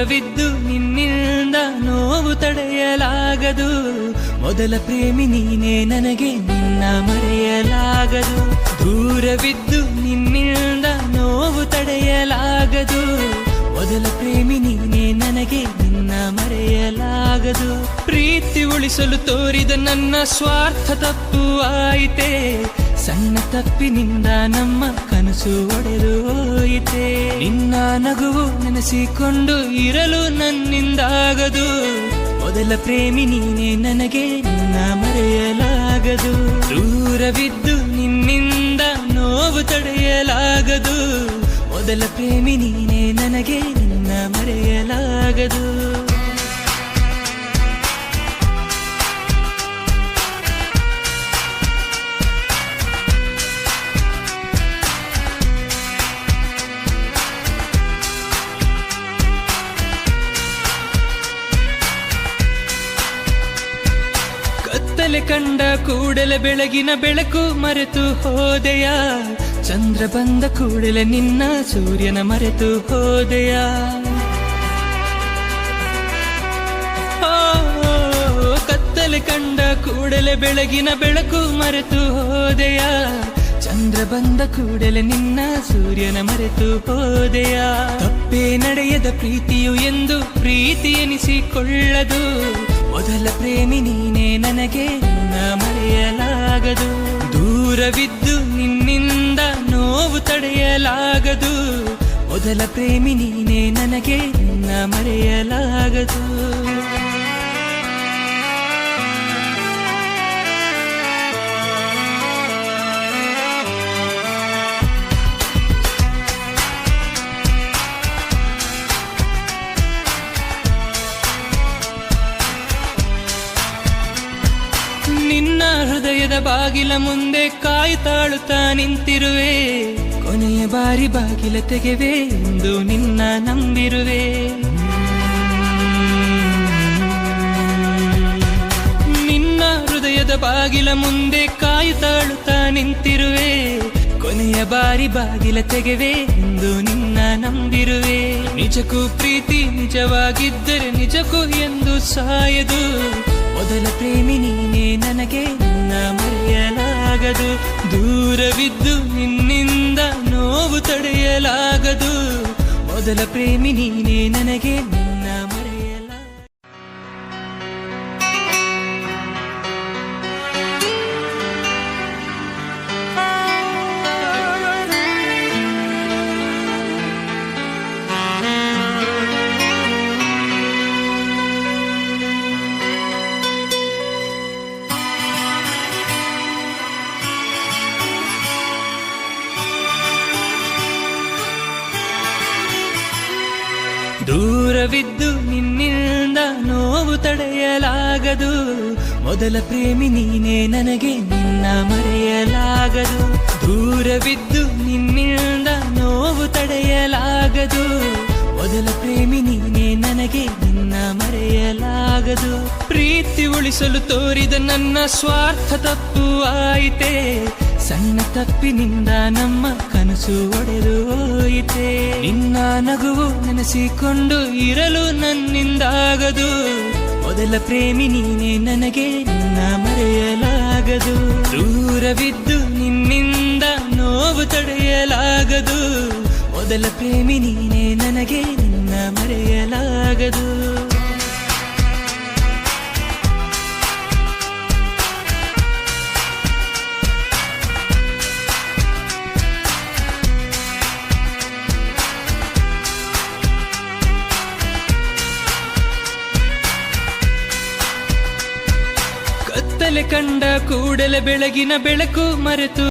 ದೂರವಿದ್ದು ನಿನ್ನಿಂದ ನೋವು ತಡೆಯಲಾಗದು. ಮೊದಲ ಪ್ರೇಮಿ ನೀನೇ ನನಗೆ ನಿನ್ನ ಮರೆಯಲಾಗದು. ದೂರವಿದ್ದು ನಿನ್ನಿಂದ ನೋವು ತಡೆಯಲಾಗದು. ಮೊದಲ ಪ್ರೇಮಿ ನೀನೇ ನನಗೆ ನಿನ್ನ ಮರೆಯಲಾಗದು. ಪ್ರೀತಿ ಉಳಿಸಲು ತೋರಿದ ನನ್ನ ಸ್ವಾರ್ಥ ತಪ್ಪು ಆಯಿತೆ. ಸಣ್ಣ ತಪ್ಪಿನಿಂದ ನಮ್ಮ ಕನಸು ಒಡೆದು ಹೋಯಿತೆ. ನಿನ್ನ ನಗುವು ನೆನೆಸಿಕೊಂಡು ಇರಲು ನನ್ನಿಂದಾಗದು. ಮೊದಲ ಪ್ರೇಮಿ ನೀನೇ ನನಗೆ ನಿನ್ನ ಮರೆಯಲಾಗದು. ದೂರವಿದ್ದು ನಿನ್ನಿಂದ ನೋವು ತಡೆಯಲಾಗದು. ಮೊದಲ ಪ್ರೇಮಿ ನೀನೇ ನನಗೆ ನಿನ್ನ ಮರೆಯಲಾಗದು. ಕತ್ತಲೆ ಕಂಡ ಕೂಡಲೇ ಬೆಳಗಿನ ಬೆಳಕು ಮರೆತು ಹೋದೆಯ. ಚಂದ್ರ ಬಂದ ಕೂಡಲೇ ನಿನ್ನ ಸೂರ್ಯನ ಮರೆತು ಹೋದೆಯ. ಕತ್ತಲೆ ಕಂಡ ಕೂಡಲೇ ಬೆಳಗಿನ ಬೆಳಕು ಮರೆತು ಹೋದೆಯ. ಚಂದ್ರ ಬಂದ ಕೂಡಲೇ ನಿನ್ನ ಸೂರ್ಯನ ಮರೆತು ಹೋದೆಯ. ತಪ್ಪೇ ನಡೆಯದ ಪ್ರೀತಿಯು ಎಂದು ಪ್ರೀತಿ ಎನಿಸಿಕೊಳ್ಳದು. ಮೊದಲ ಪ್ರೇಮಿ ನೀನೇ ನನಗೆ ನಿನ್ನ ಮರೆಯಲಾಗದು. ದೂರವಿದ್ದು ನಿನ್ನಿಂದ ನೋವು ತಡೆಯಲಾಗದು. ಮೊದಲ ಪ್ರೇಮಿ ನೀನೇ ನನಗೆ ನಿನ್ನ ಮರೆಯಲಾಗದು. ನಿನ್ನ ಹೃದಯದ ಬಾಗಿಲ ಮುಂದೆ ಕಾಯ್ತಾಳುತ್ತಾ ನಿಂತಿರುವೆ. ಕೊನೆಯ ಬಾರಿ ಬಾಗಿಲ ತೆಗೆವೆ ಎಂದು ನಿನ್ನ ನಂಬಿರುವೆ. ನಿನ್ನ ಹೃದಯದ ಬಾಗಿಲ ಮುಂದೆ ಕಾಯ್ತಾಳುತ್ತಾ ನಿಂತಿರುವೆ. ಕೊನೆಯ ಬಾರಿ ಬಾಗಿಲ ತೆಗೆವೆ ಎಂದು ನಿನ್ನ ನಂಬಿರುವೆ. ನಿಜಕ್ಕೂ ಪ್ರೀತಿ ನಿಜವಾಗಿದ್ದರೆ ನಿಜಕ್ಕೂ ಎಂದು ಸಾಯದು. ಮೊದಲ ಪ್ರೇಮಿ ನೀನೇ ನನಗೆ ನಿನ್ನ ಮರೆಯಲಾಗದು. ದೂರವಿದ್ದು ನಿನ್ನಿಂದ ನೋವು ತಡೆಯಲಾಗದು. ಮೊದಲ ಪ್ರೇಮಿ ನೀನೇ ನನಗೆ ನಿನ್ನ ಮರೆಯಲಾಗದು. ದೂರವಿದ್ದು ನಿನ್ನಿಂದ ನೋವು ತಡೆಯಲಾಗದು. ಮೊದಲ ಪ್ರೇಮಿ ನೀನೇ ನನಗೆ ನಿನ್ನ ಮರೆಯಲಾಗದು. ದೂರವಿದ್ದು ನಿನ್ನಿಂದ ನೋವು ತಡೆಯಲಾಗದು. ಮೊದಲ ಪ್ರೇಮಿ ನೀನೇ ನನಗೆ ನಿನ್ನ ಮರೆಯಲಾಗದು. ಪ್ರೀತಿ ಉಳಿಸಲು ತೋರಿದ ನನ್ನ ಸ್ವಾರ್ಥ ತಪ್ಪು ಆಯಿತೆ. ಸಣ್ಣ ತಪ್ಪಿನಿಂದ ನಮ್ಮ ಕನಸು ಒಡೆದು ಹೋಯಿತೆ. ನಿನ್ನ ನಗುವು ನೆನೆಸಿಕೊಂಡು ಇರಲು ನನ್ನಿಂದಾಗದು. ಮೊದಲ ಪ್ರೇಮಿ ನೀನೇ ನನಗೆ ನಿನ್ನ ಮರೆಯಲಾಗದು. ದೂರವಿದ್ದು ನಿನ್ನಿಂದ ನೋವು ತಡೆಯಲಾಗದು. ಮೊದಲ ಪ್ರೇಮಿ ನೀನೇ ನನಗೆ ನಿನ್ನ ಮರೆಯಲಾಗದು. ಕತ್ತಲೆ ಕಂಡ ಕೂಡಲೇ ಬೆಳಗಿನ ಬೆಳಕು ಮರೆತು